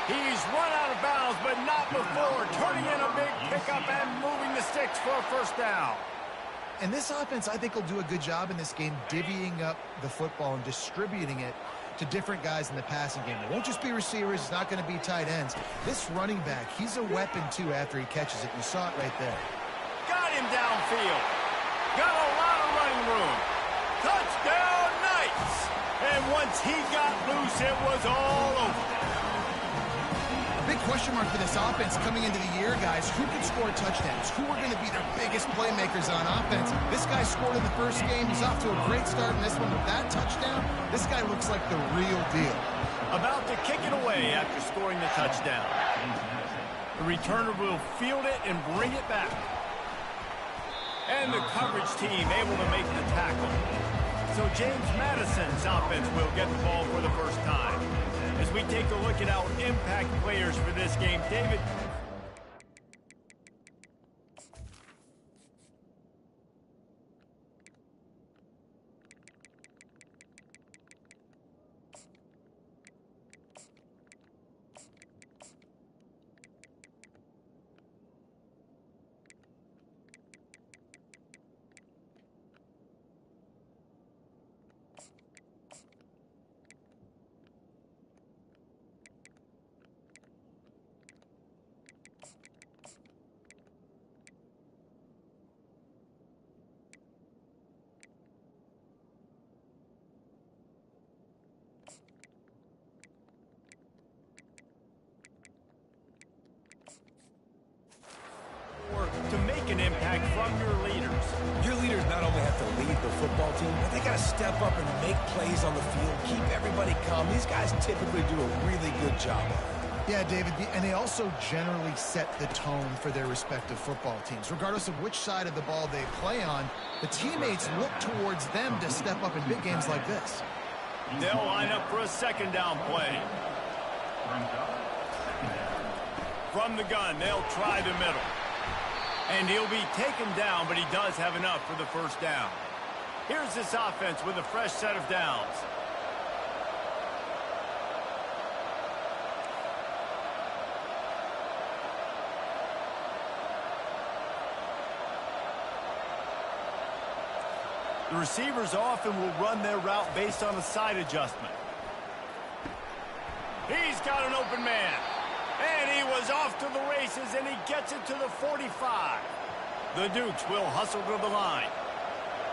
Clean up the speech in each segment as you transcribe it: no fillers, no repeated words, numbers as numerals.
He's run out of bounds, but not before turning in a big pickup and moving the sticks for a first down. And this offense, I think, will do a good job in this game divvying up the football and distributing it to different guys in the passing game. It won't just be receivers. It's not going to be tight ends. This running back, he's a weapon, too, after he catches it. You saw it right there. Got him downfield. Got a lot of running room. Touchdown, Knights! And once he got loose, it was all over. A big question mark for this offense coming into the year, guys. Who can score touchdowns? Who are going to be their biggest playmakers on offense? This guy scored in the first game. He's off to a great start in this one with that touchdown. This guy looks like the real deal. About to kick it away after scoring the touchdown. The returner will field it and bring it back. And the coverage team able to make the tackle. So James Madison's offense will get the ball for the first time. As we take a look at our impact players for this game, David. To make an impact from your leaders. Your leaders not only have to lead the football team, but they got to step up and make plays on the field, keep everybody calm. These guys typically do a really good job of it. Yeah, David, and they also generally set the tone for their respective football teams. Regardless of which side of the ball they play on, the teammates look towards them to step up in big games like this. They'll line up for a second down play. From the gun, they'll try the middle. And he'll be taken down, but he does have enough for the first down. Here's this offense with a fresh set of downs. The receivers often will run their route based on a side adjustment. He's got an open man. And he was off to the races, and he gets it to the 45. The Dukes will hustle to the line.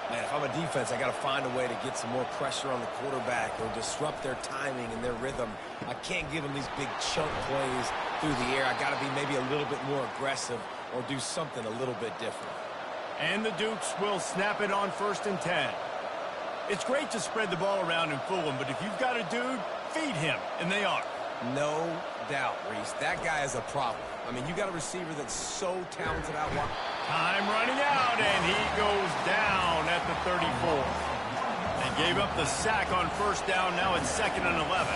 Man, if I'm a defense, I got to find a way to get some more pressure on the quarterback or disrupt their timing and their rhythm. I can't give them these big chunk plays through the air. I got to be maybe a little bit more aggressive or do something a little bit different. And the Dukes will snap it on 1st and 10. It's great to spread the ball around and fool him, but if you've got a dude, feed him, and they are. No doubt, Reese. That guy is a problem. I mean, you got a receiver that's so talented out wide. Time running out, and he goes down at the 34. They gave up the sack on 1st down. Now it's 2nd and 11.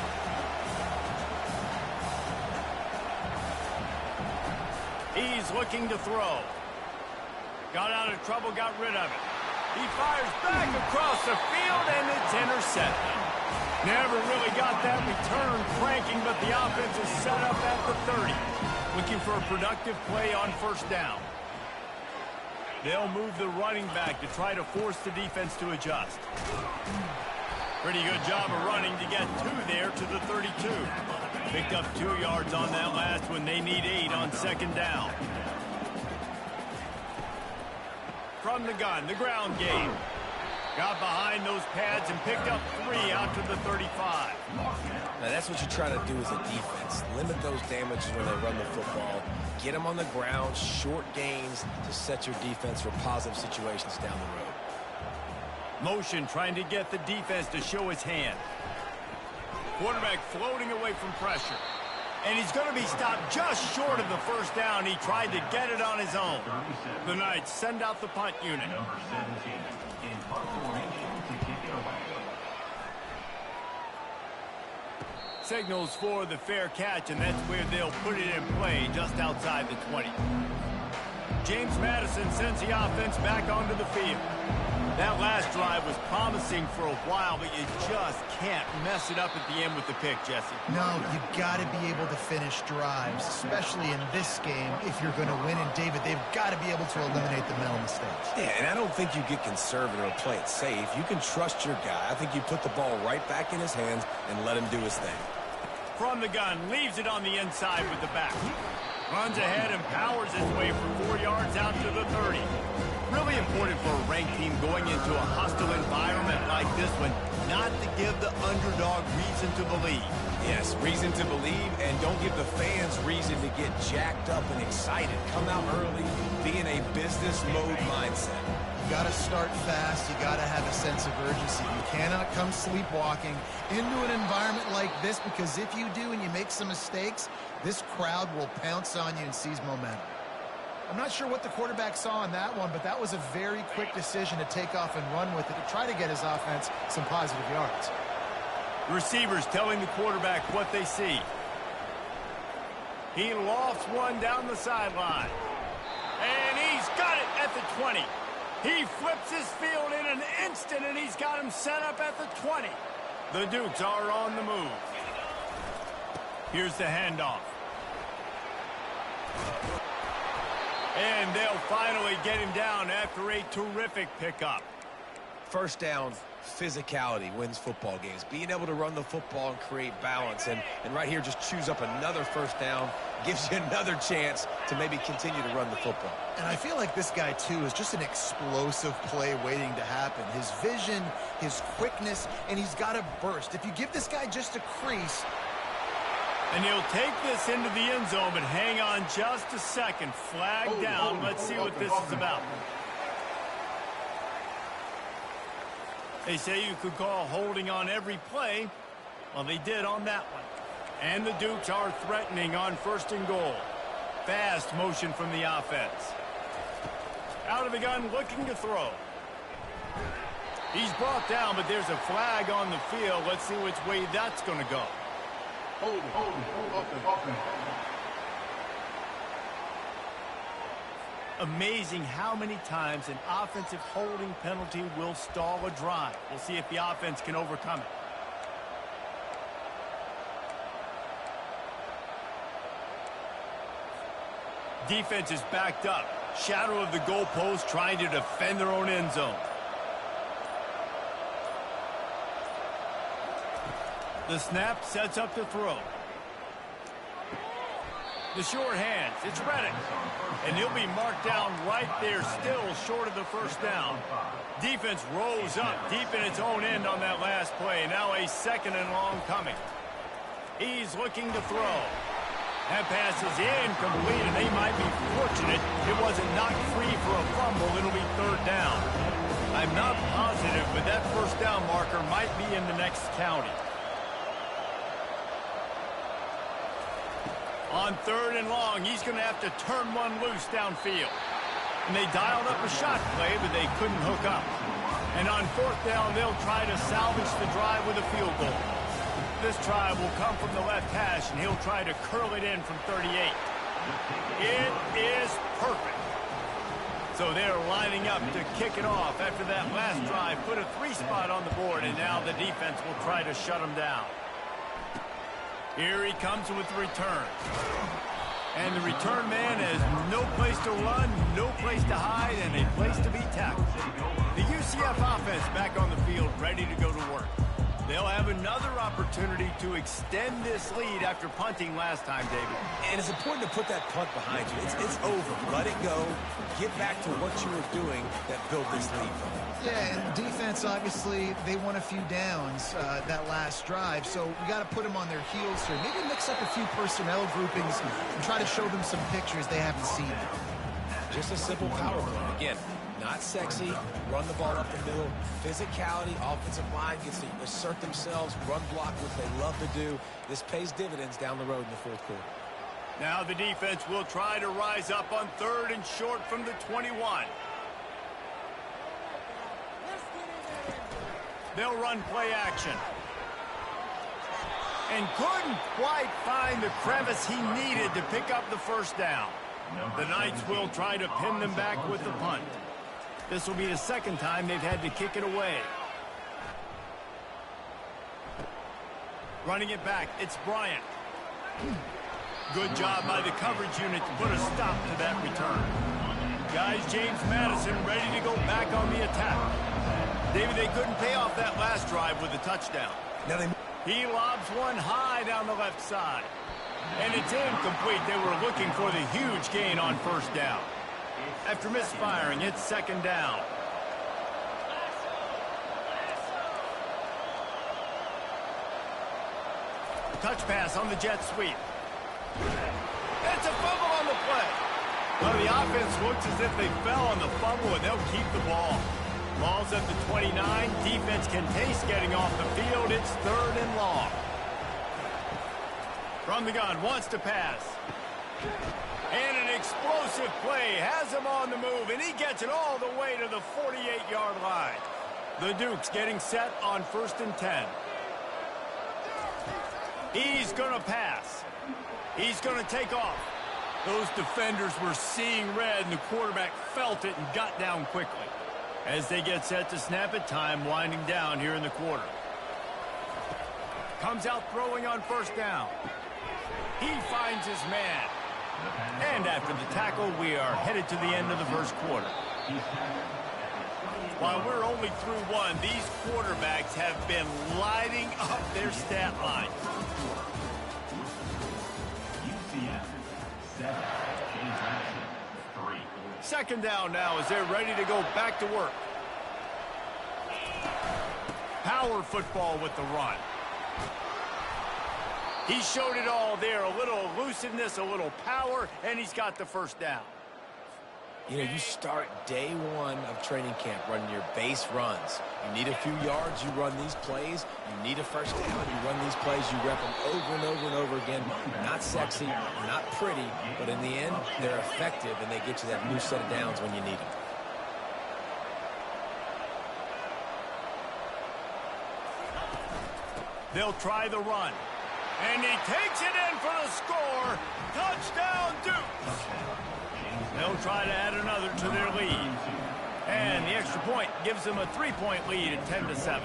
He's looking to throw. Got out of trouble, got rid of it. He fires back across the field, and it's intercepted. Never really got that return cranking, but the offense is set up at the 30. Looking for a productive play on 1st down. They'll move the running back to try to force the defense to adjust. Pretty good job of running to get 2 there to the 32. Picked up 2 yards on that last one. They need 8 on 2nd down. From the gun, the ground game. Got behind those pads and picked up 3 out to the 35. Now, that's what you try to do as a defense. Limit those damages when they run the football. Get them on the ground, short gains to set your defense for positive situations down the road. Motion trying to get the defense to show his hand. Quarterback floating away from pressure. And he's going to be stopped just short of the 1st down. He tried to get it on his own. The Knights send out the punt unit. Signals for the fair catch, and that's where they'll put it in play just outside the 20. James Madison sends the offense back onto the field. That last drive was promising for a while, but you just can't mess it up at the end with the pick, Jesse. No, you got to be able to finish drives, especially in this game if you're going to win. And, David, they've got to be able to eliminate the mental mistakes. Yeah, and I don't think you get conservative or play it safe. You can trust your guy. I think you put the ball right back in his hands and let him do his thing. From the gun, leaves it on the inside with the back. Runs ahead and powers his way for 4 yards out to the 30. Really important for a ranked team going into a hostile environment like this one, not to give the underdog reason to believe. Yes, reason to believe, and don't give the fans reason to get jacked up and excited. Come out early, be in a business mode mindset. You got to start fast. You got to have a sense of urgency. You cannot come sleepwalking into an environment like this, because if you do and you make some mistakes, this crowd will pounce on you and seize momentum. I'm not sure what the quarterback saw in that one, but that was a very quick decision to take off and run with it to try to get his offense some positive yards. Receivers telling the quarterback what they see. He lofts one down the sideline. And he's got it at the 20. He flips his field in an instant, and he's got him set up at the 20. The Dukes are on the move. Here's the handoff. And they'll finally get him down after a terrific pickup. First down, physicality wins football games. Being able to run the football and create balance. And right here, just choose up another first down. Gives you another chance to maybe continue to run the football. And I feel like this guy, too, is just an explosive play waiting to happen. His vision, his quickness, and he's got a burst. If you give this guy just a crease... And he'll take this into the end zone, but hang on just a second. Flag down. Let's see what this is about. They say you could call holding on every play. Well, they did on that one. And the Dukes are threatening on 1st and goal. Fast motion from the offense. Out of the gun, looking to throw. He's brought down, but there's a flag on the field. Let's see which way that's going to go. Amazing how many times an offensive holding penalty will stall a drive. We'll see if the offense can overcome it. Defense is backed up. Shadow of the goalpost, trying to defend their own end zone. The snap sets up the throw. The short hands. It's Reddick. And he'll be marked down right there, still short of the first down. Defense rolls up deep in its own end on that last play. Now a 2nd and long coming. He's looking to throw. That pass is incomplete, and they might be fortunate it wasn't knocked free for a fumble. It'll be 3rd down. I'm not positive, but that first down marker might be in the next county. On 3rd and long, he's going to have to turn one loose downfield. And they dialed up a shot play, but they couldn't hook up. And on 4th down, they'll try to salvage the drive with a field goal. This try will come from the left hash, and he'll try to curl it in from 38. It is perfect. So they're lining up to kick it off after that last drive. Put a 3 spot on the board, and now the defense will try to shut them down. Here he comes with the return. And the return man has no place to run, no place to hide, and a place to be tackled. The UCF offense back on the field, ready to go to work. They'll have another opportunity to extend this lead after punting last time, David. And it's important to put that punt behind you. It's over. Let it go. Get back to what you were doing that built this lead. Yeah, and defense, obviously, they won a few downs that last drive, so we got to put them on their heels here. Maybe mix up a few personnel groupings and try to show them some pictures they haven't seen. Just a simple power play. Again, not sexy, run the ball up the middle, physicality, offensive line gets to assert themselves, run block, which they love to do. This pays dividends down the road in the 4th quarter. Now the defense will try to rise up on 3rd and short from the 21. They'll run play action. And couldn't quite find the crevice he needed to pick up the first down. The Knights will try to pin them back with the punt. This will be the second time they've had to kick it away. Running it back, it's Bryant. Good job by the coverage unit to put a stop to that return. Guys, James Madison ready to go back on the attack. David, they couldn't pay off that last drive with a touchdown. He lobs one high down the left side. And it's incomplete. They were looking for the huge gain on first down. After misfiring, it's second down. Touch pass on the jet sweep. It's a fumble on the play. Well, the offense looks as if they fell on the fumble, and they'll keep the ball. Ball's at the 29. Defense can taste getting off the field. It's third and long. From the gun, wants to pass. And an explosive play has him on the move, and he gets it all the way to the 48-yard line. The Dukes getting set on 1st and 10. He's going to pass. He's going to take off. Those defenders were seeing red, and the quarterback felt it and got down quickly. As they get set to snap it, time winding down here in the quarter. Comes out throwing on first down. He finds his man. And after the tackle, we are headed to the end of the first quarter. While we're only through one, these quarterbacks have been lighting up their stat line. Second down now as they're ready to go back to work. Power football with the run. He showed it all there, a little elusiveness, a little power, and he's got the first down. You know, you start day one of training camp running your base runs. You need a few yards, you run these plays. You need a first down, you run these plays. You rep them over and over and over again. Not sexy, not pretty, but in the end, they're effective, and they get you that new set of downs when you need them. They'll try the run. And he takes it in for the score. Touchdown, Dukes. They'll try to add another to their lead. And the extra point gives them a 3-point lead at 10-7.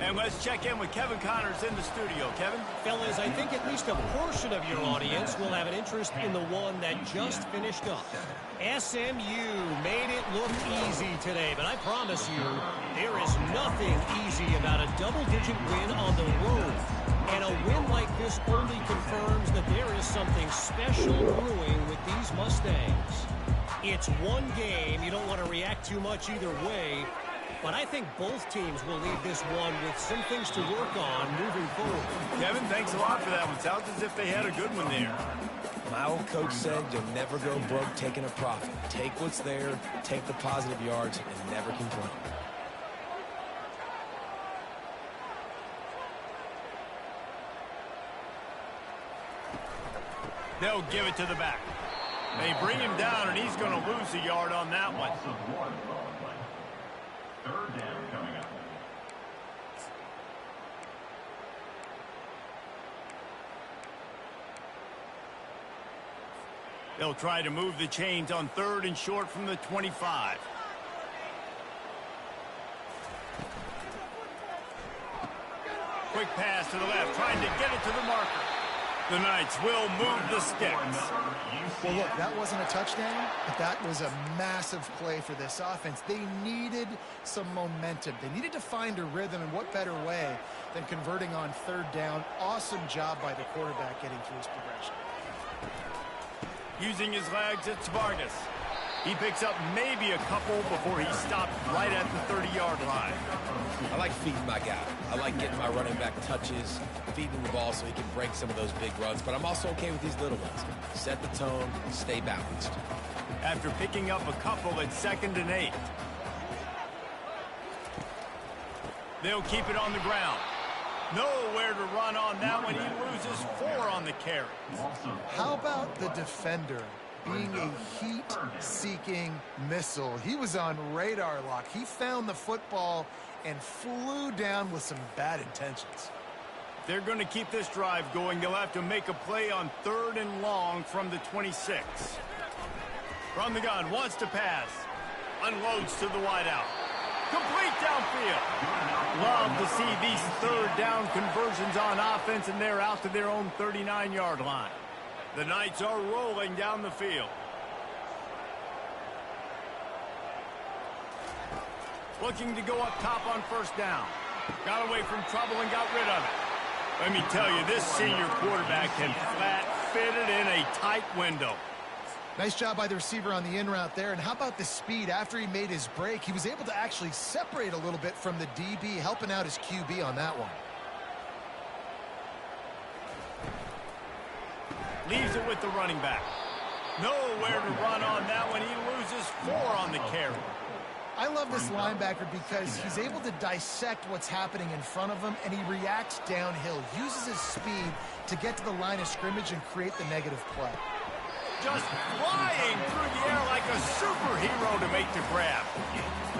And let's check in with Kevin Connors in the studio. Kevin? Fellas, I think at least a portion of your audience will have an interest in the one that just finished up. SMU made it look easy today, but I promise you, there is nothing easy about a double-digit win on the road. And a win like this only confirms that there is something special brewing with these Mustangs. It's one game. You don't want to react too much either way. But I think both teams will leave this one with some things to work on moving forward. Kevin, thanks a lot for that one. Sounds as if they had a good one there. My old coach said you'll never go broke taking a profit. Take what's there, take the positive yards, and never complain. They'll give it to the back. They bring him down, and he's going to lose a yard on that one. Third down coming up. They'll try to move the chains on 3rd and short from the 25. Quick pass to the left, trying to get it to the marker. The Knights will move the sticks. Well, look, that wasn't a touchdown, but that was a massive play for this offense. They needed some momentum. They needed to find a rhythm, and what better way than converting on 3rd down. Awesome job by the quarterback getting through his progression. Using his legs, it's Vargas. He picks up maybe a couple before he stopped right at the 30-yard line. I like feeding my guy. I like getting my running back touches, feeding the ball so he can break some of those big runs, but I'm also okay with these little ones. Set the tone, stay balanced. After picking up a couple at 2nd and 8. They'll keep it on the ground. Nowhere to run on that one. He loses 4 on the carry. How about the defender being a heat-seeking missile? He was on radar lock. He found the football and flew down with some bad intentions. They're going to keep this drive going. They'll have to make a play on 3rd and long from the 26. From the gun, wants to pass. Unloads to the wideout. Complete downfield. Love to see these third down conversions on offense, and they're out to their own 39-yard line. The Knights are rolling down the field. Looking to go up top on first down. Got away from trouble and got rid of it. Let me tell you, this senior quarterback can flat fit it in a tight window. Nice job by the receiver on the in route there. And how about the speed? After he made his break, he was able to actually separate a little bit from the DB, helping out his QB on that one. Leaves it with the running back. Nowhere to run on that one. He loses 4 on the carry. I love this linebacker because he's able to dissect what's happening in front of him, and he reacts downhill, uses his speed to get to the line of scrimmage and create the negative play. Just flying through the air like a superhero to make the grab.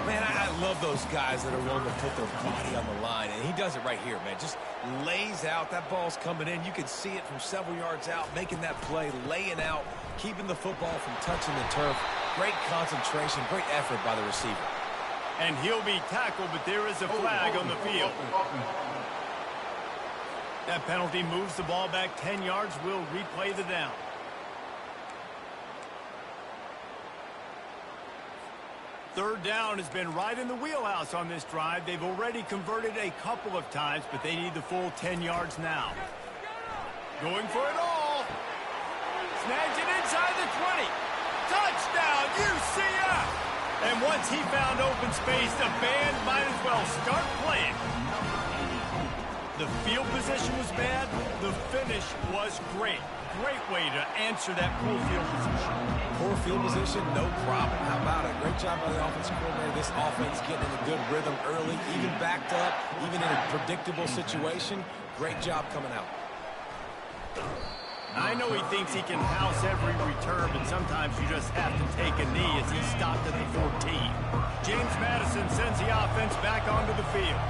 Man, I love those guys that are willing to put their body on the line, and he does it right here, man. Just lays out. That ball's coming in. You can see it from several yards out, making that play, laying out, keeping the football from touching the turf. Great concentration, great effort by the receiver. And he'll be tackled, but there is a flag on the field. That penalty moves the ball back 10 yards. We'll replay the down. Third down has been right in the wheelhouse on this drive. They've already converted a couple of times, but they need the full 10 yards now. Going for it all. Snags it inside the 20. Touchdown, UCF! And once he found open space, the band might as well start playing. The field position was bad. The finish was great. Great way to answer that poor field position. Poor field position, no problem. How about it? Great job by the offensive coordinator. This offense getting in a good rhythm early, even backed up, even in a predictable situation. Great job coming out. I know he thinks he can house every return, but sometimes you just have to take a knee as he stopped at the 14. James Madison sends the offense back onto the field.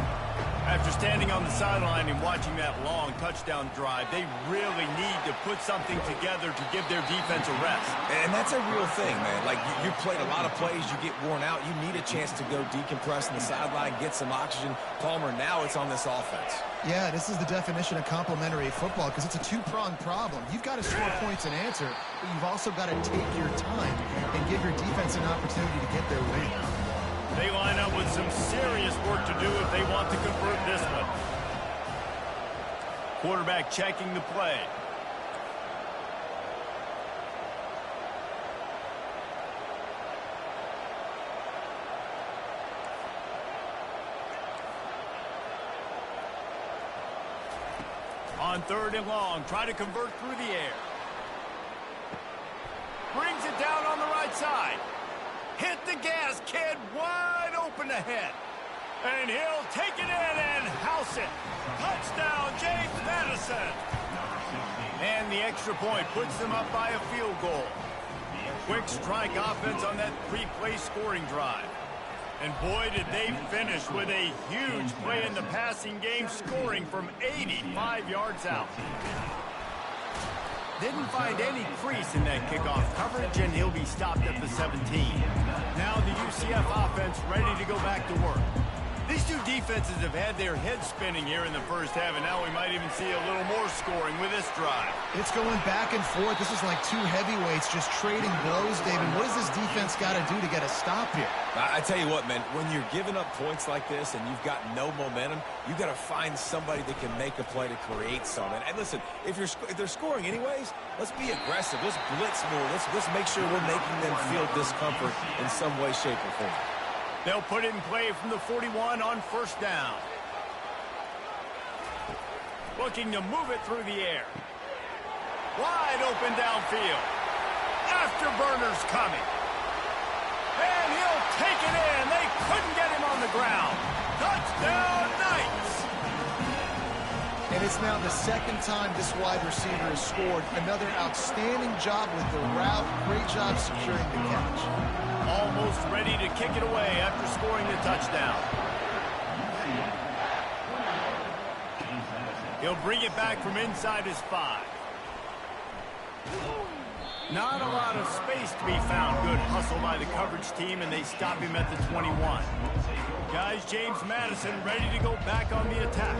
After standing on the sideline and watching that long touchdown drive, they really need to put something together to give their defense a rest. And that's a real thing, man. Like, you played a lot of plays, you get worn out, you need a chance to go decompress on the sideline, get some oxygen. Palmer, now it's on this offense. Yeah, this is the definition of complementary football because it's a two-pronged problem. You've got to score points and answer, but you've also got to take your time and give your defense an opportunity to get their way. They line up with some serious work to do if they want to convert this one. Quarterback checking the play. On third and long, try to convert through the air. Brings it down on the right side. Hit the gas, kid, wide open ahead. And he'll take it in and house it. Touchdown, James Madison. And the extra point puts them up by a field goal. Quick strike offense on that three-play scoring drive. And boy, did they finish with a huge play in the passing game, scoring from 85 yards out. Didn't find any crease in that kickoff coverage, and he'll be stopped at the 17. Now the UCF offense ready to go back to work. These two defenses have had their heads spinning here in the first half, and now we might even see a little more scoring with this drive. It's going back and forth. This is like two heavyweights just trading blows, David. What does this defense got to do to get a stop here? I tell you what, man, when you're giving up points like this and you've got no momentum, you got to find somebody that can make a play to create something. And listen, if they're scoring anyways, let's be aggressive. Let's blitz more. Let's make sure we're making them feel discomfort in some way, shape, or form. They'll put it in play from the 41 on first down. Looking to move it through the air. Wide open downfield. Afterburner's coming. And he'll take it in. They couldn't get him on the ground. Touchdown, Knights! And it's now the second time this wide receiver has scored. Another outstanding job with the route. Great job securing the catch. Almost ready to kick it away after scoring the touchdown. He'll bring it back from inside his 5. Not a lot of space to be found. Good hustle by the coverage team, and they stop him at the 21. Guys, James Madison ready to go back on the attack.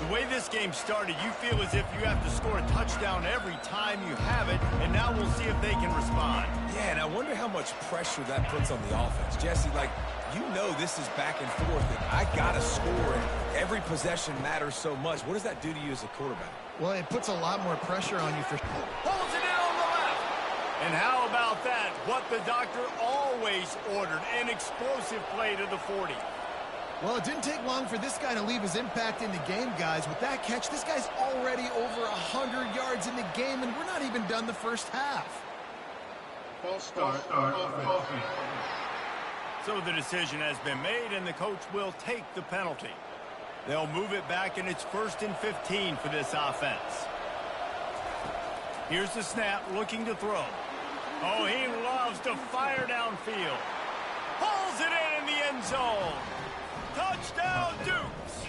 The way this game started, you feel as if you have to score a touchdown every time you have it, and now we'll see if they can respond. Yeah, and I wonder how much pressure that puts on the offense. Jesse, like, you know this is back and forth, and I got to score, and every possession matters so much. What does that do to you as a quarterback? Well, it puts a lot more pressure on you for sure. Holds it in on the left. And how about that? What the doctor always ordered, an explosive play to the 40. Well, it didn't take long for this guy to leave his impact in the game, guys. With that catch, this guy's already over 100 yards in the game, and we're not even done the first half. False start offense. So the decision has been made, and the coach will take the penalty. They'll move it back, and it's 1st and 15 for this offense. Here's the snap, looking to throw. Oh, he loves to fire downfield. Pulls it in the end zone. Touchdown, Dukes!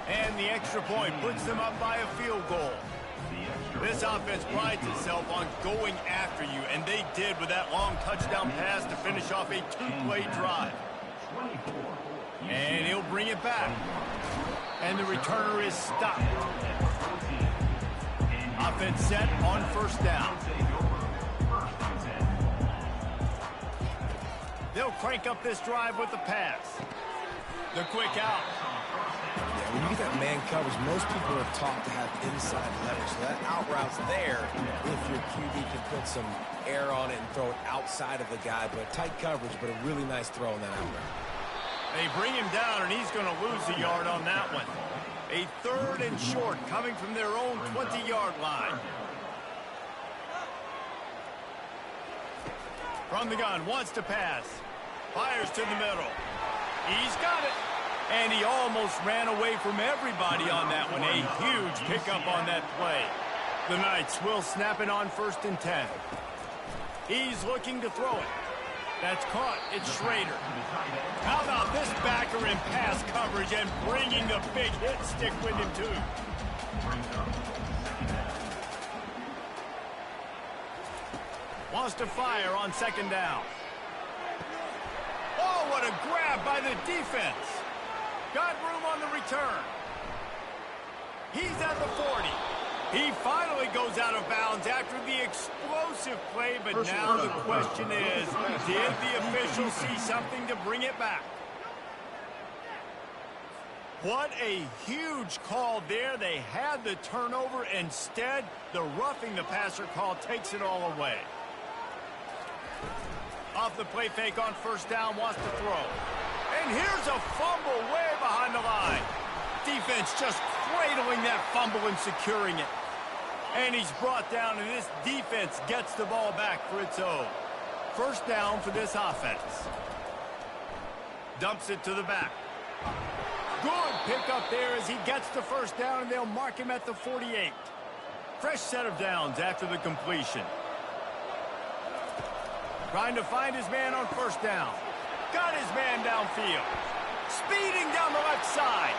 And the extra point puts them up by a field goal. This offense prides itself on going after you, and they did with that long touchdown pass to finish off a 2-play drive. And he'll bring it back. And the returner is stopped. Offense set on 1st down. They'll crank up this drive with the pass. The quick out. Yeah, when you get that man coverage, most people are taught to have inside leverage. So that out route's there if your QB can put some air on it and throw it outside of the guy. But tight coverage, but a really nice throw on that out route. They bring him down, and he's going to lose a yard on that one. A 3rd and short coming from their own 20-yard line. From the gun, wants to pass. Fires to the middle. He's got it. And he almost ran away from everybody on that one. A huge pickup on that play. The Knights will snap it on 1st and 10. He's looking to throw it. That's caught. It's Schrader. How about this backer in pass coverage and bringing the big hit stick with him, too. Wants to fire on 2nd down. Oh, what a grab by the defense. Got room on the return. He's at the 40. He finally goes out of bounds after the explosive play, but now the question is, did the official see something to bring it back? What a huge call there. They had the turnover. Instead, the roughing the passer call takes it all away. Off the play fake on 1st down, wants to throw. And here's a fumble way behind the line. Defense just cradling that fumble and securing it. And he's brought down, and this defense gets the ball back for its own. 1st down for this offense. Dumps it to the back. Good pickup there as he gets the 1st down, and they'll mark him at the 48. Fresh set of downs after the completion. Trying to find his man on 1st down. Got his man downfield. Speeding down the left side.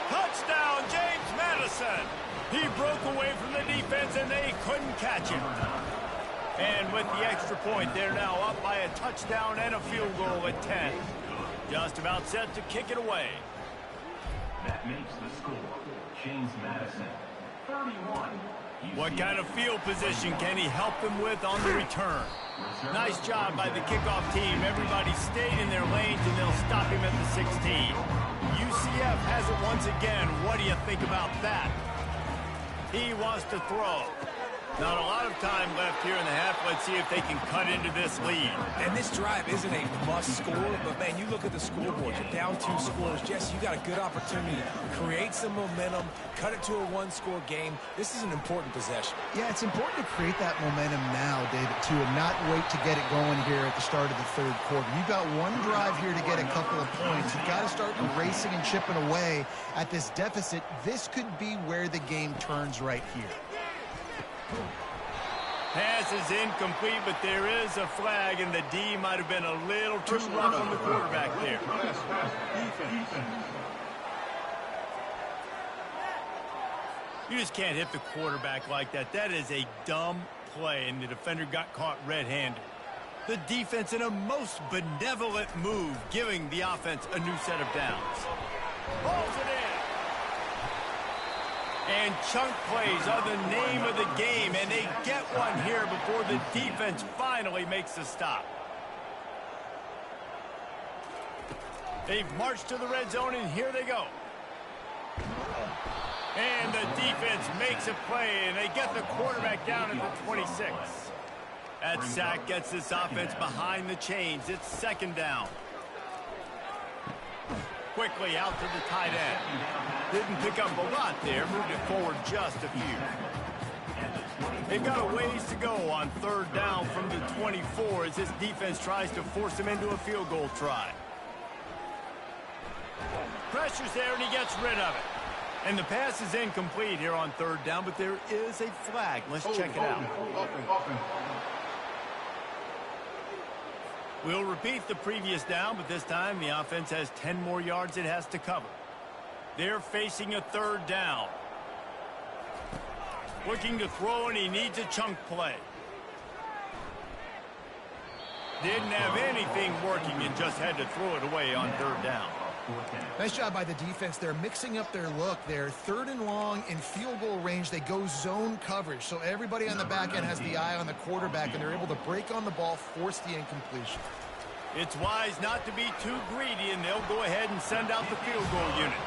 Touchdown, James Madison. He broke away from the defense, and they couldn't catch him. And with the extra point, they're now up by a touchdown and a field goal at 10. Just about set to kick it away. That makes the score. James Madison, 31. What kind of field position can he help them with on the return? Nice job by the kickoff team. Everybody stayed in their lanes, and they'll stop him at the 16. UCF has it once again. What do you think about that? He wants to throw. Not a lot of time left here in the half. Let's see if they can cut into this lead. And this drive isn't a must score, but, man, you look at the scoreboard. You're down 2 scores. Jesse, you got a good opportunity to create some momentum, cut it to a 1-score game. This is an important possession. Yeah, it's important to create that momentum now, David, too, and not wait to get it going here at the start of the 3rd quarter. You've got one drive here to get a couple of points. You've got to start racing and chipping away at this deficit. This could be where the game turns right here. Pass is incomplete, but there is a flag, and the D might have been a little too rough on the quarterback there. You just can't hit the quarterback like that. That is a dumb play, and the defender got caught red-handed. The defense in a most benevolent move, giving the offense a new set of downs. Pulls it in. And chunk plays are the name of the game, and they get one here before the defense finally makes the stop. They've marched to the red zone, and here they go. And the defense makes a play, and they get the quarterback down at the 26. That sack gets this offense behind the chains. It's second down. Quickly out to the tight end. Didn't pick up a lot there, moved it forward just a few. They've got a ways to go on third down from the 24 as this defense tries to force him into a field goal try. Pressure's there, and he gets rid of it. And the pass is incomplete here on third down, but there is a flag. Let's check it out. We'll repeat the previous down, but this time the offense has 10 more yards it has to cover. They're facing a third down. Looking to throw, and he needs a chunk play. Didn't have anything working and just had to throw it away on third down. Nice job by the defense. They're mixing up their look. They're third and long in field goal range. They go zone coverage. So everybody on the back end has the eye on the quarterback, and they're able to break on the ball, force the incompletion. It's wise not to be too greedy, and they'll go ahead and send out the field goal unit.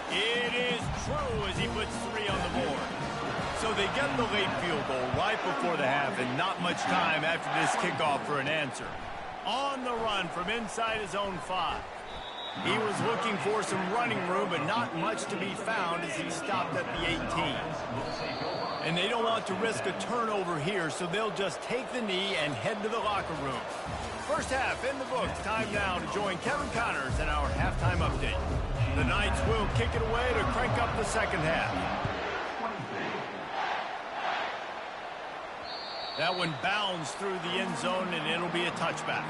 It is true as he puts 3 on the board. So they get the late field goal right before the half, and not much time after this kickoff for an answer. On the run from inside his own 5. He was looking for some running room, but not much to be found as he stopped at the 18. And they don't want to risk a turnover here, so they'll just take the knee and head to the locker room. First half in the books. Time now to join Kevin Connors in our halftime update. The Knights will kick it away to crank up the second half. That one bounds through the end zone, and it'll be a touchback.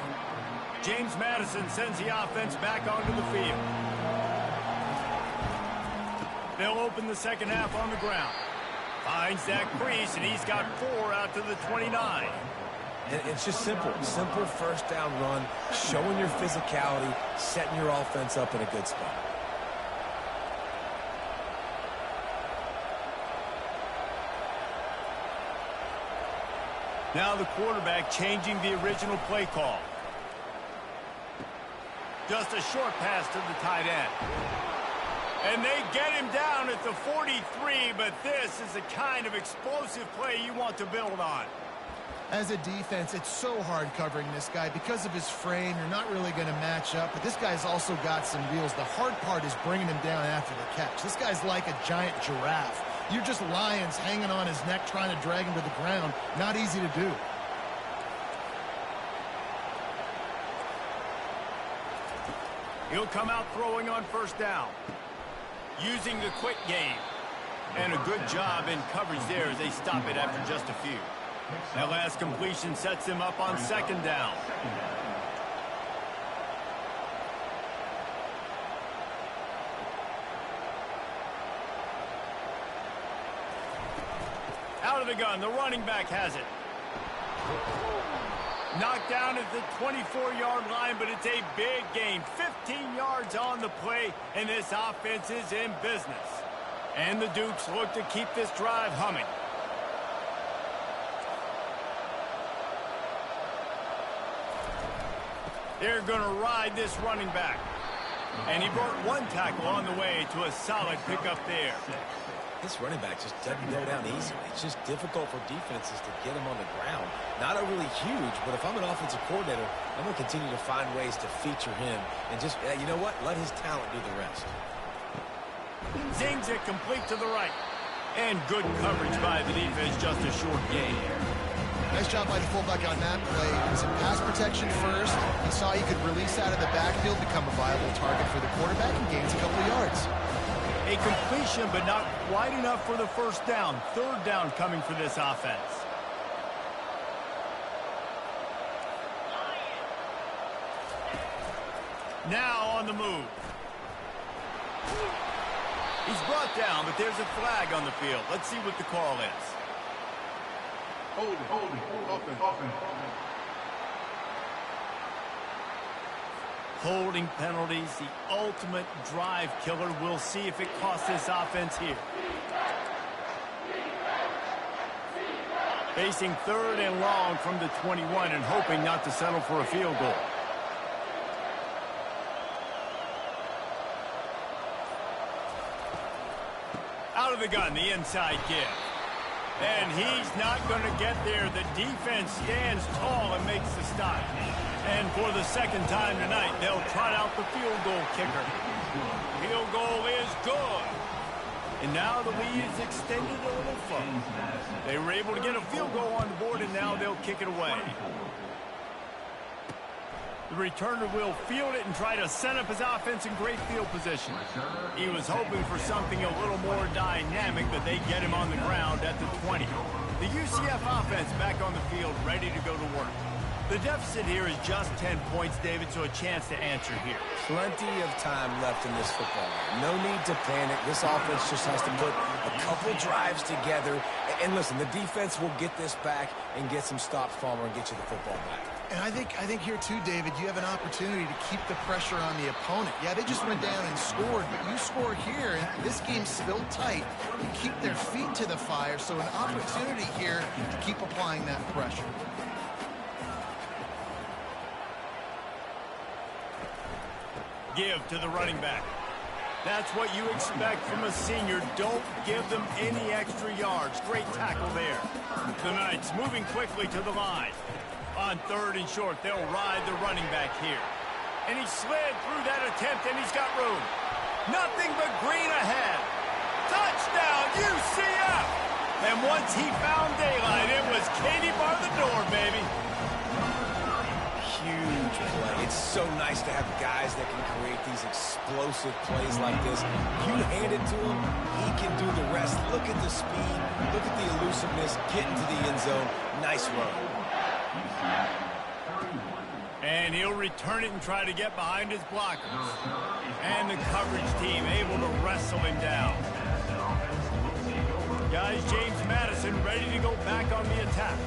James Madison sends the offense back onto the field. They'll open the second half on the ground. Finds that crease, and he's got 4 out to the 29. And it's just simple. Simple first down run, showing your physicality, setting your offense up in a good spot. Now the quarterback changing the original play call. Just a short pass to the tight end. And they get him down at the 43, but this is the kind of explosive play you want to build on. As a defense, it's so hard covering this guy. Because of his frame, you're not really going to match up. But this guy's also got some wheels. The hard part is bringing him down after the catch. This guy's like a giant giraffe. You're just lions hanging on his neck trying to drag him to the ground. Not easy to do. He'll come out throwing on first down. Using the quick game. And a good job in coverage there as they stop it after just a few. That last completion sets him up on second down. Out of the gun, the running back has it. Knocked down at the 24-yard line, but it's a big gain. 15 yards on the play, and this offense is in business. And the Dukes look to keep this drive humming. They're going to ride this running back. And he brought 1 tackle on the way to a solid pickup there. This running back just doesn't go down easily. It's just difficult for defenses to get him on the ground. Not overly huge, but if I'm an offensive coordinator, I'm going to continue to find ways to feature him. And just, you know what? Let his talent do the rest. Zings it complete to the right. And good coverage by the defense, just a short gain. Nice job by the fullback on that play. He was in pass protection first. He saw he could release out of the backfield, become a viable target for the quarterback, and gains a couple of yards. A completion, but not quite enough for the first down. Third down coming for this offense. Now on the move. He's brought down, but there's a flag on the field. Let's see what the call is. Holding, offense. Holding penalties, the ultimate drive killer. We'll see if it costs this offense here. Facing 3rd and long from the 21 and hoping not to settle for a field goal. Out of the gun, the inside give. And he's not going to get there. The defense stands tall and makes the stop. And for the second time tonight, they'll trot out the field goal kicker. Field goal is good. And now the lead is extended a little further. They were able to get a field goal on the board, and now they'll kick it away. The returner will field it and try to set up his offense in great field position. He was hoping for something a little more dynamic, but they get him on the ground at the 20. The UCF offense back on the field, ready to go to work. The deficit here is just 10 points, David, so a chance to answer here. Plenty of time left in this football game. No need to panic. This offense just has to put a couple drives together. And listen, the defense will get this back and get some stops, Palmer, and get you the football back. And I think here too, David, you have an opportunity to keep the pressure on the opponent. Yeah, they just went down and scored, but you score here, and this game's still tight. You keep their feet to the fire, so an opportunity here to keep applying that pressure. Give to the running back. That's what you expect from a senior. Don't give them any extra yards. Great tackle there. The Knights moving quickly to the line. On 3rd and short, they'll ride the running back here. And he slid through that attempt, and he's got room. Nothing but green ahead. Touchdown, UCF! And once he found daylight, it was Katie bar the door, baby. Huge play. It's so nice to have guys that can create these explosive plays like this. You hand it to him, he can do the rest. Look at the speed. Look at the elusiveness. Get into the end zone. Nice run. And he'll return it and try to get behind his blockers. And the coverage team able to wrestle him down. Guys, James Madison ready to go back on the attack.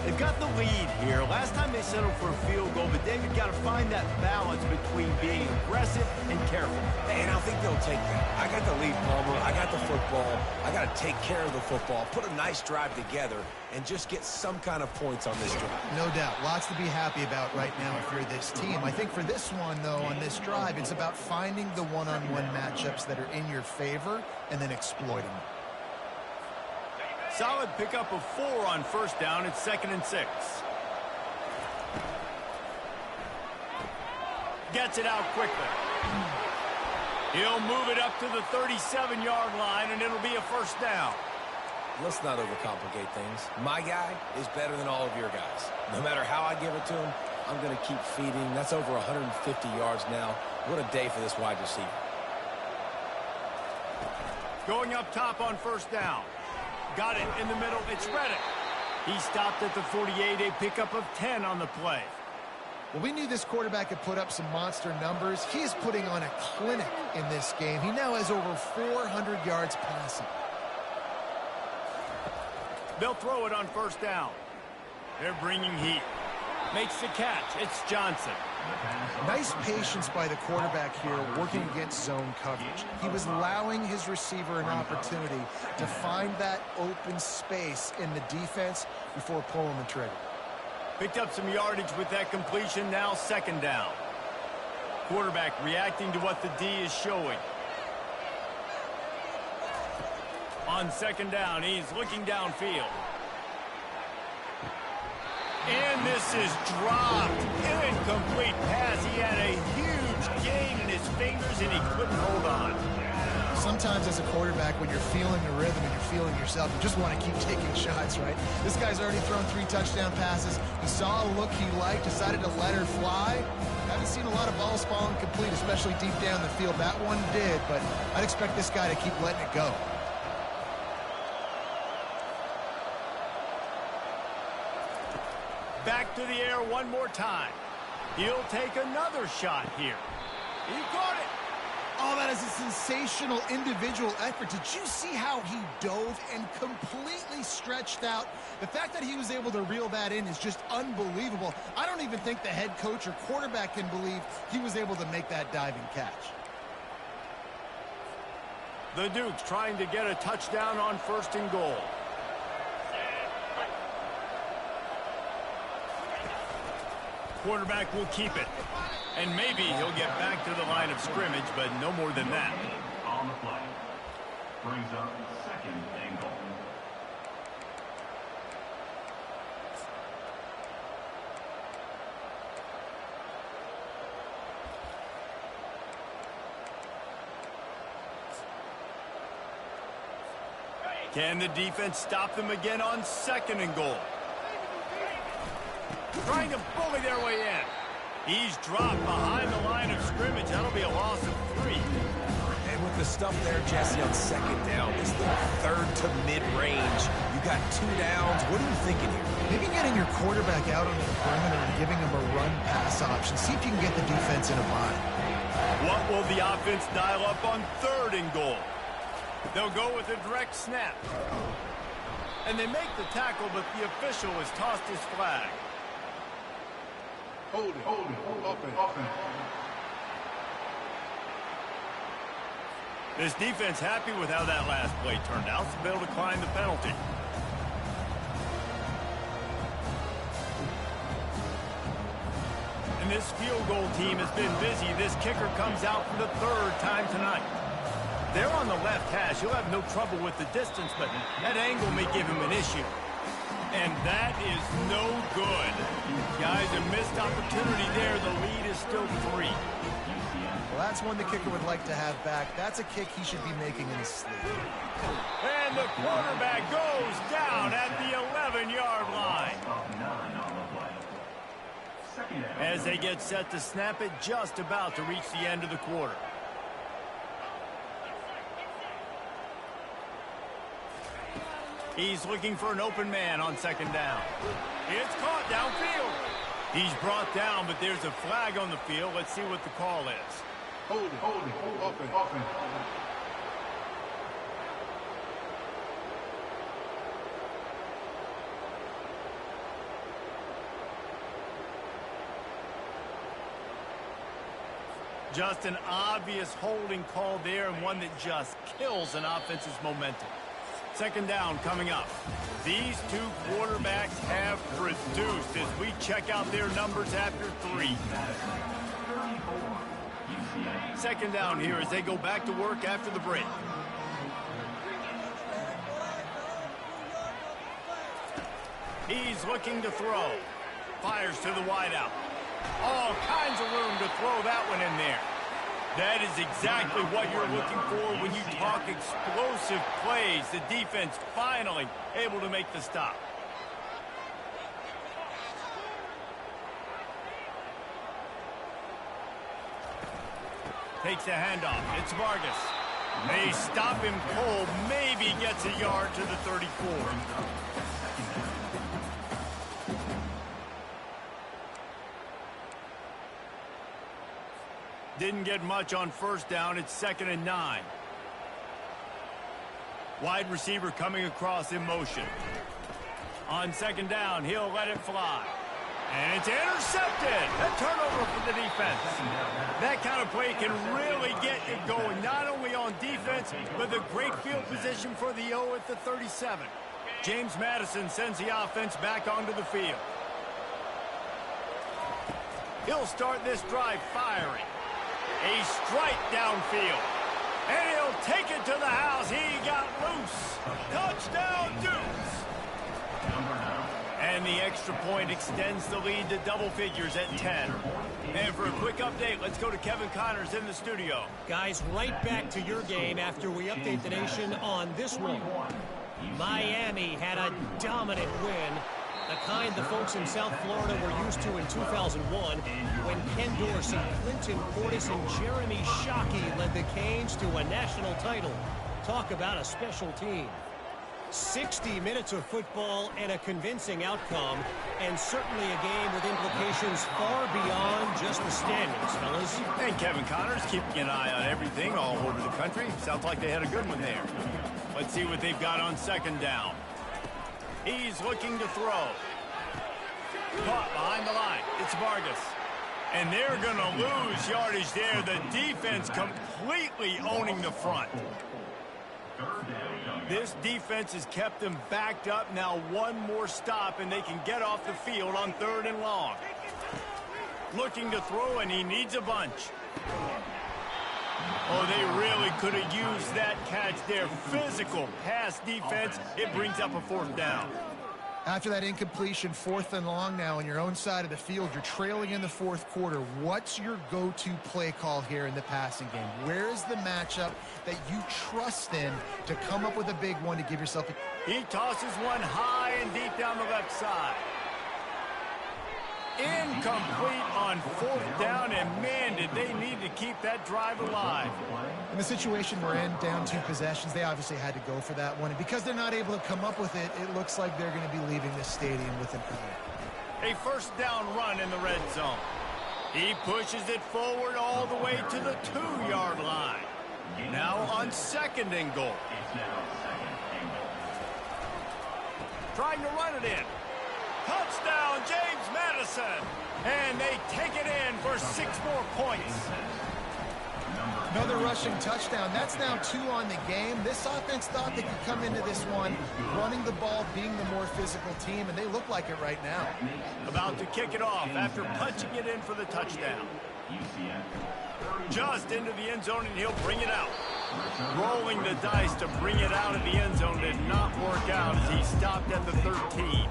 They've got the lead here. Last time they settled for a field goal, but David got to find that balance between being aggressive and careful. And I think they'll take that. I got the lead, Palmer. I got the football. I got to take care of the football, put a nice drive together, and just get some kind of points on this drive. No doubt. Lots to be happy about right now if you're this team. I think for this one, though, on this drive, it's about finding the one-on-one matchups that are in your favor and then exploiting them. Solid pickup of 4 on 1st down. It's 2nd and 6. Gets it out quickly. He'll move it up to the 37-yard line, and it'll be a 1st down. Let's not overcomplicate things. My guy is better than all of your guys. No matter how I give it to him, I'm going to keep feeding. That's over 150 yards now. What a day for this wide receiver. Going up top on 1st down. Got it in the middle. It's Reddick. He stopped at the 48, a pickup of 10 on the play. Well, we knew this quarterback could put up some monster numbers. He is putting on a clinic in this game. He now has over 400 yards passing. They'll throw it on 1st down. They're bringing heat. Makes the catch. It's Johnson. Nice patience by the quarterback here working against zone coverage. He was allowing his receiver an opportunity to find that open space in the defense before pulling the trigger. Picked up some yardage with that completion. Now 2nd down. Quarterback reacting to what the D is showing. On 2nd down, he's looking downfield. And this is dropped. Incomplete pass. He had a huge gain in his fingers, and he couldn't hold on. Sometimes as a quarterback, when you're feeling the rhythm and you're feeling yourself, you just want to keep taking shots, right? This guy's already thrown 3 touchdown passes. He saw a look he liked, decided to let her fly. Haven't seen a lot of balls falling complete, especially deep down the field. That one did, but I'd expect this guy to keep letting it go. Back to the air one more time. He'll take another shot here. He caught it. Oh, that is a sensational individual effort. Did you see how he dove and completely stretched out? The fact that he was able to reel that in is just unbelievable. I don't even think the head coach or quarterback can believe he was able to make that diving catch. The Dukes trying to get a touchdown on 1st and goal. Quarterback will keep it. And maybe he'll get back to the line of scrimmage, but no more than that. On the play. Brings up 2nd and goal. Can the defense stop them again on 2nd and goal? Trying to bully their way in. He's dropped behind the line of scrimmage. That'll be a loss of 3. And with the stuff there, Jesse, on 2nd down, this thing 3rd to mid-range. You got 2 downs. What are you thinking here? Maybe getting your quarterback out on the perimeter and giving him a run-pass option. See if you can get the defense in a bind. What will the offense dial up on 3rd and goal? They'll go with a direct snap. And they make the tackle, but the official has tossed his flag. Hold it, offense. This defense happy with how that last play turned out, so they'll decline the penalty. And this field goal team has been busy. This kicker comes out for the 3rd time tonight. They're on the left hash. He'll have no trouble with the distance, but that angle may give him an issue. And that is no good. Guys, a missed opportunity there. The lead is still 3. Well, that's one the kicker would like to have back. That's a kick he should be making in his sleep. And the quarterback goes down at the 11-yard line. As they get set to snap it, just about to reach the end of the quarter. He's looking for an open man on 2nd down. It's caught downfield. He's brought down, but there's a flag on the field. Let's see what the call is. Hold it, offense. Just an obvious holding call there, and one that just kills an offense's momentum. 2nd down coming up. These 2 quarterbacks have produced as we check out their numbers after 3. 2nd down here as they go back to work after the break. He's looking to throw. Fires to the wideout. All kinds of room to throw that one in there. That is exactly what you're looking for when you talk explosive plays. The defense finally able to make the stop. Takes a handoff. It's Vargas. They stop him cold. Maybe gets a yard to the 34. Didn't get much on 1st down. It's 2nd and 9. Wide receiver coming across in motion. On 2nd down, he'll let it fly. And it's intercepted. A turnover for the defense. That kind of play can really get you going, not only on defense, but the great field position for the O at the 37. James Madison sends the offense back onto the field. He'll start this drive firing. A strike downfield. And he'll take it to the house. He got loose. Touchdown, Dukes. And the extra point extends the lead to double figures at 10. And for a quick update, let's go to Kevin Connors in the studio. Guys, right back to your game after we update the nation on this one. Miami had a dominant win. The kind the folks in South Florida were used to in 2001 when Ken Dorsey, Clinton Portis, and Jeremy Shockey led the Canes to a national title. Talk about a special team. 60 minutes of football and a convincing outcome, and certainly a game with implications far beyond just the standings, fellas. And Kevin Connors keeping an eye on everything all over the country. Sounds like they had a good one there. Let's see what they've got on second down. He's looking to throw. Caught behind the line. It's Vargas. And they're going to lose yardage there. The defense completely owning the front. This defense has kept them backed up. Now one more stop, and they can get off the field on 3rd and long. Looking to throw, and he needs a bunch. Oh, they really could have used that catch there. Physical pass defense. It brings up a 4th down. After that incompletion, 4th and long now on your own side of the field, you're trailing in the 4th quarter. What's your go-to play call here in the passing game? Where is the matchup that you trust in to come up with a big one to give yourself a... He tosses one high and deep down the left side. Incomplete on 4th down, and man, did they need to keep that drive alive. In the situation we're in, down 2 possessions, they obviously had to go for that one. And because they're not able to come up with it, it looks like they're going to be leaving this stadium with an L. A 1st down run in the red zone. He pushes it forward all the way to the 2-yard line. Now on 2nd and goal. Trying to run it in. Touchdown, James Madison. And they take it in for 6 more points. Another rushing touchdown. That's now 2 on the game. This offense thought they could come into this one running the ball, being the more physical team, and they look like it right now. About to kick it off after punching it in for the touchdown. Just into the end zone, and he'll bring it out. Rolling the dice to bring it out of the end zone did not work out as he stopped at the 13.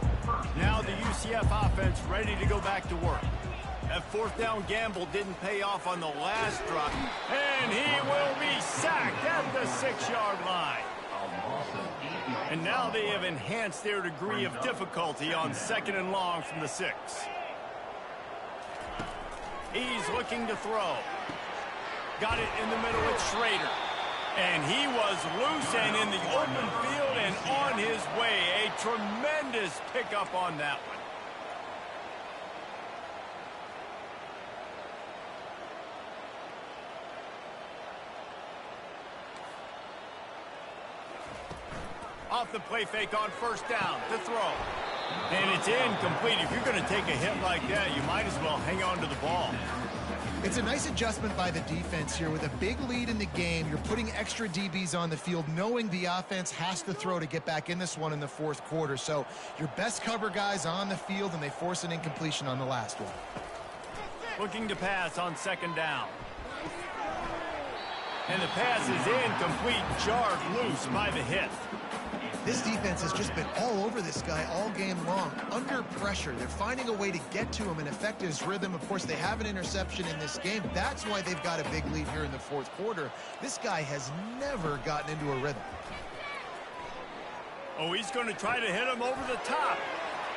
Now the UCF offense ready to go back to work. That 4th down gamble didn't pay off on the last drop. And he will be sacked at the 6-yard line. And now they have enhanced their degree of difficulty on 2nd and long from the 6. He's looking to throw. Got it in the middle with Schrader. And he was loose and in the open field and on his way. A tremendous pickup on that one. Off the play fake on 1st down to throw. And it's incomplete. If you're going to take a hit like that, you might as well hang on to the ball. It's a nice adjustment by the defense here. With a big lead in the game, you're putting extra DBs on the field, knowing the offense has to throw to get back in this one in the 4th quarter. So your best cover guys on the field, and they force an incompletion on the last one. Looking to pass on 2nd down. And the pass is incomplete, jarred loose by the hit. This defense has just been all over this guy all game long. Under pressure, they're finding a way to get to him and affect his rhythm. Of course, they have an interception in this game. That's why they've got a big lead here in the 4th quarter. This guy has never gotten into a rhythm. Oh, he's going to try to hit him over the top.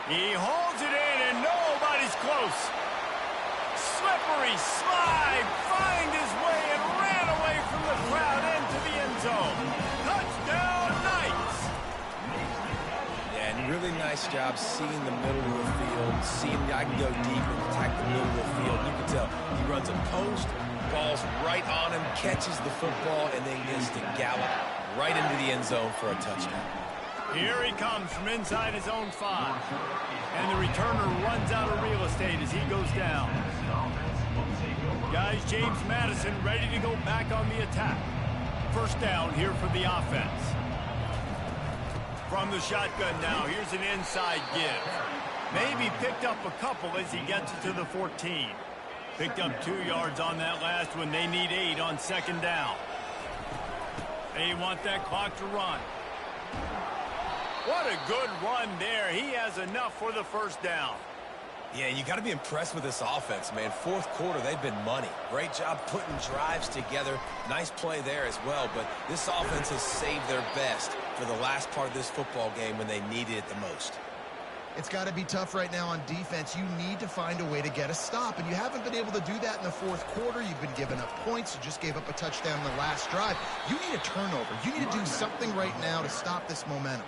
He holds it in, and nobody's close. Slippery slide, find his way, and ran away from the crowd into the end zone. Touchdown, Knights! Yeah, and really nice job seeing the middle of the field, seeing I can go deep and attack the middle of the field. You can tell he runs a post, ball's right on him, catches the football, and then gets to gallop right into the end zone for a touchdown. Here he comes from inside his own 5. And the returner runs out of real estate as he goes down. Guys, James Madison ready to go back on the attack. 1st down here for the offense. From the shotgun now, here's an inside give. Maybe picked up a couple as he gets it to the 14. Picked up 2 yards on that last one. They need 8 on 2nd down. They want that clock to run. What a good run there. He has enough for the 1st down. Yeah, you got to be impressed with this offense, man. 4th quarter, they've been money. Great job putting drives together. Nice play there as well, but this offense has saved their best for the last part of this football game when they needed it the most. It's got to be tough right now on defense. You need to find a way to get a stop, and you haven't been able to do that in the 4th quarter. You've been giving up points. You just gave up a touchdown in the last drive. You need a turnover. You need to do something right now to stop this momentum.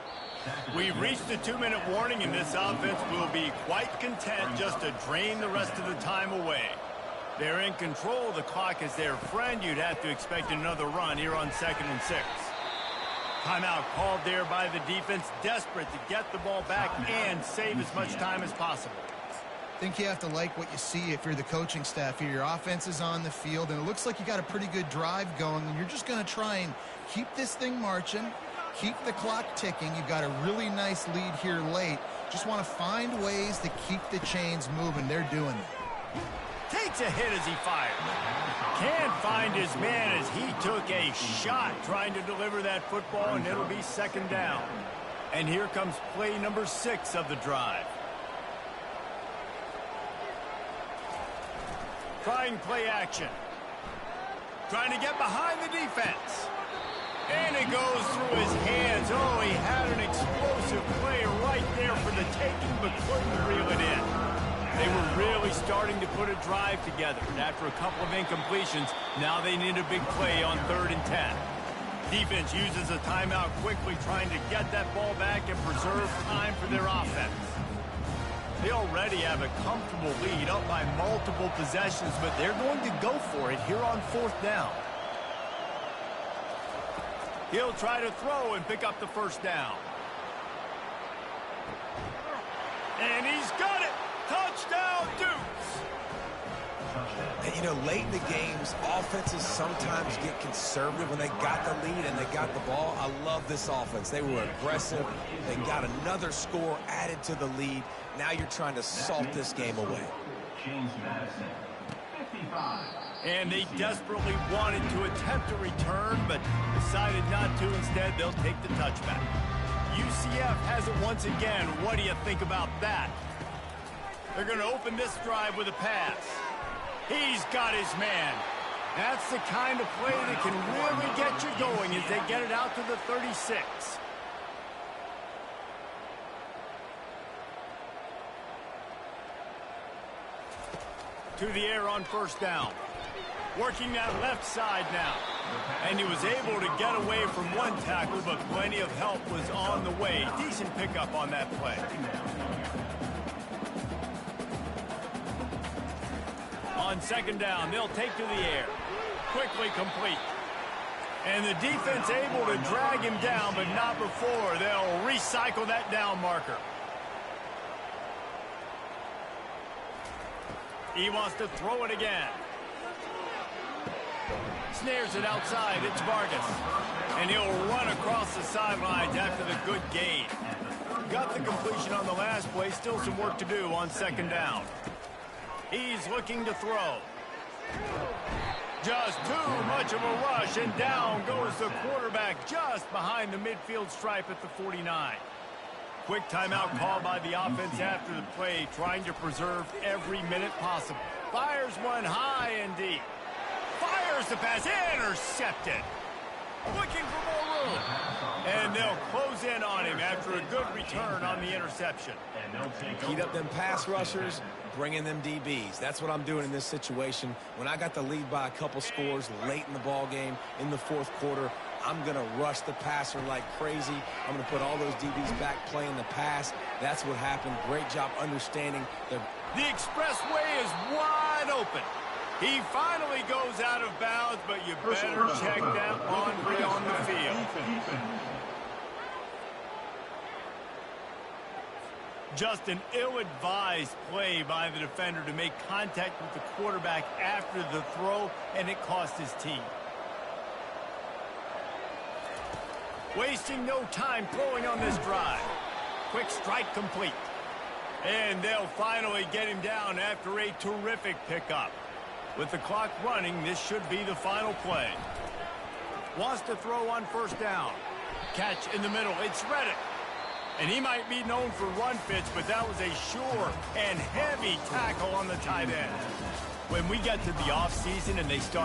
We've reached the 2-minute warning, and this offense will be quite content just to drain the rest of the time away. They're in control. The clock is their friend. You'd have to expect another run here on 2nd and 6. Timeout called there by the defense, desperate to get the ball back and save as much time as possible. I think you have to like what you see if you're the coaching staff here. Your offense is on the field, and it looks like you got a pretty good drive going, and you're just going to try and keep this thing marching, keep the clock ticking. You've got a really nice lead here late. Just want to find ways to keep the chains moving. They're doing it. Takes a hit as he fires. Can't find his man as he took a shot trying to deliver that football, and it'll be 2nd down. And here comes play number 6 of the drive. Trying play action. Trying to get behind the defense. And it goes through his hands. Oh, he had an explosive play right there for the taking, but couldn't reel it in. They were really starting to put a drive together. And after a couple of incompletions, now they need a big play on 3rd and 10. Defense uses a timeout quickly, trying to get that ball back and preserve time for their offense. They already have a comfortable lead, up by multiple possessions, but they're going to go for it here on 4th down. He'll try to throw and pick up the 1st down. And he's got it! Touchdown, Dukes! And, you know, late in the games, offenses sometimes get conservative when they got the lead and they got the ball. I love this offense. They were aggressive. They got another score added to the lead. Now you're trying to salt this game away. And they desperately wanted to attempt a return, but decided not to. Instead, they'll take the touchback. UCF has it once again. What do you think about that? They're going to open this drive with a pass. He's got his man. That's the kind of play that can really get you going as they get it out to the 36. To the air on 1st down. Working that left side now. And he was able to get away from one tackle, but plenty of help was on the way. Decent pickup on that play. On 2nd down, they'll take to the air. Quickly complete. And the defense able to drag him down, but not before. They'll recycle that down marker. He wants to throw it again. Snares it outside. It's Vargas. And he'll run across the sidelines after the good gain. Got the completion on the last play. Still some work to do on 2nd down. He's looking to throw. Just too much of a rush, and down goes the quarterback just behind the midfield stripe at the 49. Quick timeout called by the offense after the play, trying to preserve every minute possible. Fires one high and deep. Fires the pass, intercepted. Looking for more room. And they'll close in on him after a good return on the interception. Heat up them pass rushers, bring in them DBs. That's what I'm doing in this situation. When I got the lead by a couple scores late in the ball game, in the 4th quarter, I'm going to rush the passer like crazy. I'm going to put all those DBs back playing the pass. That's what happened. Great job understanding. The expressway is wide open. He finally goes out of bounds, but you better check that laundry on the field. Just an ill-advised play by the defender to make contact with the quarterback after the throw, and it cost his team. Wasting no time throwing on this drive. Quick strike complete. And they'll finally get him down after a terrific pickup. With the clock running, this should be the final play. Wants to throw on 1st down. Catch in the middle. It's Reddick. And he might be known for run fits, but that was a sure and heavy tackle on the tight end. When we get to the offseason and they start